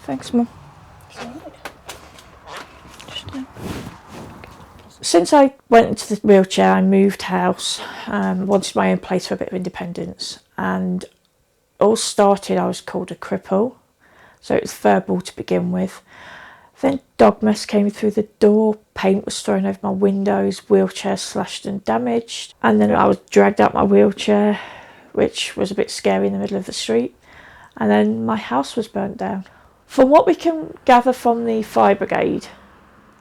Thanks, Mum. Since I went into the wheelchair, I moved house, wanted my own place for a bit of independence, and all started, I was called a cripple, so it was verbal to begin with. Then dog mess came through the door, paint was thrown over my windows, wheelchair slashed and damaged, and then I was dragged out my wheelchair, which was a bit scary in the middle of the street, and then my house was burnt down. From what we can gather from the fire brigade,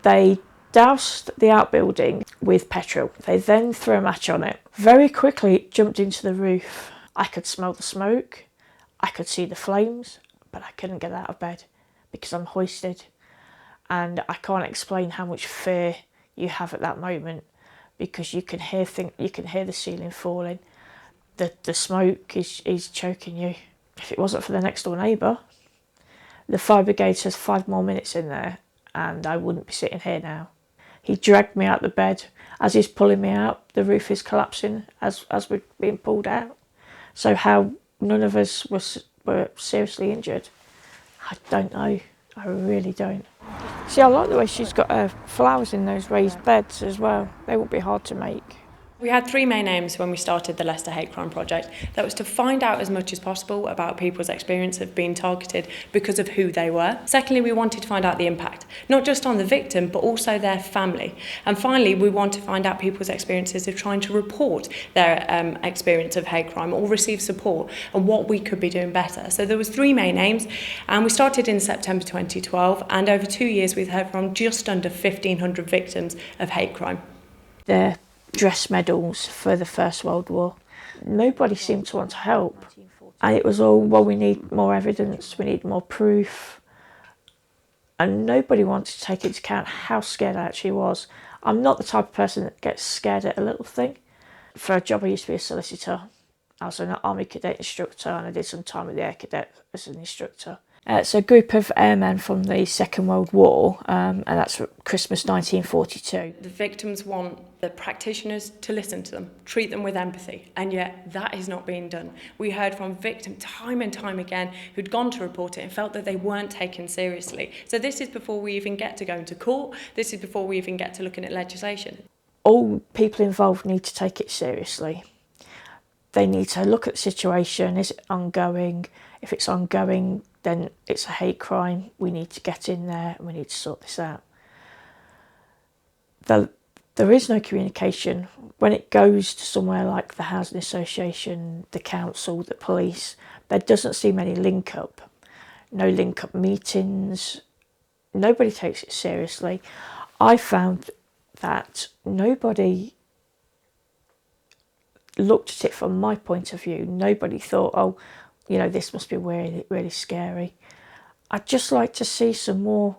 they doused the outbuilding with petrol. They then threw a match on it. Very quickly it jumped into the roof. I could smell the smoke, I could see the flames, but I couldn't get out of bed because I'm hoisted. And I can't explain how much fear you have at that moment, because you can hear the ceiling falling. The smoke is choking you. If it wasn't for the next door neighbour, the fire brigade says 5 more minutes in there and I wouldn't be sitting here now. He dragged me out the bed. As he's pulling me out, the roof is collapsing as we're being pulled out. So how none of us were seriously injured, I don't know. I really don't. See, I like the way she's got her flowers in those raised beds as well. They won't be hard to make. We had 3 main aims when we started the Leicester Hate Crime project. That was to find out as much as possible about people's experience of being targeted because of who they were. Secondly, we wanted to find out the impact, not just on the victim, but also their family. And finally, we want to find out people's experiences of trying to report their experience of hate crime or receive support, and what we could be doing better. So there was 3 main aims, and we started in September 2012, and over 2 years we've heard from just under 1,500 victims of hate crime. Their dress medals for the First World War. Nobody seemed to want to help. And it was all, well, we need more evidence, we need more proof. And nobody wanted to take into account how scared I actually was. I'm not the type of person that gets scared at a little thing. For a job, I used to be a solicitor. I was an Army Cadet instructor, and I did some time with the Air Cadet as an instructor. It's a group of airmen from the Second World War, and that's Christmas 1942. The victims want the practitioners to listen to them, treat them with empathy, and yet that is not being done. We heard from victims time and time again who'd gone to report it and felt that they weren't taken seriously. So this is before we even get to going to court, this is before we even get to looking at legislation. All people involved need to take it seriously. They need to look at the situation. Is it ongoing? If it's ongoing, then it's a hate crime. We need to get in there and we need to sort this out. There is no communication. When it goes to somewhere like the Housing Association, the council, the police, there doesn't seem any link up. No link up meetings. Nobody takes it seriously. I found that nobody looked at it from my point of view. Nobody thought, oh, you know, this must be really, really scary. I'd just like to see some more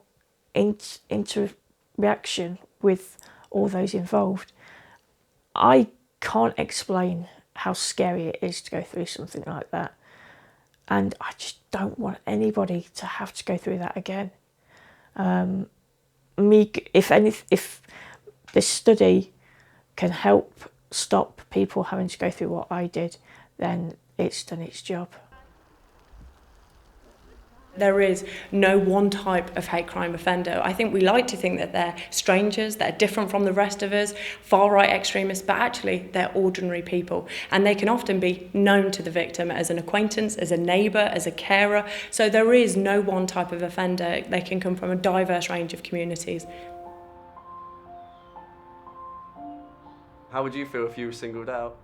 interaction with all those involved. I can't explain how scary it is to go through something like that. And I just don't want anybody to have to go through that again. If this study can help stop people having to go through what I did, then it's done its job. There is no one type of hate crime offender. I think we like to think that they're strangers, they're different from the rest of us, far-right extremists, but actually they're ordinary people. And they can often be known to the victim as an acquaintance, as a neighbour, as a carer. So there is no one type of offender. They can come from a diverse range of communities. How would you feel if you were singled out?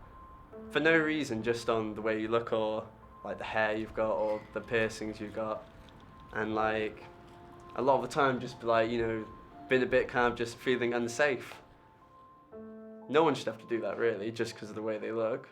For no reason, just on the way you look, or like the hair you've got, or the piercings you've got. And like, a lot of the time just like, you know, been a bit kind of just feeling unsafe. No one should have to do that really, just because of the way they look.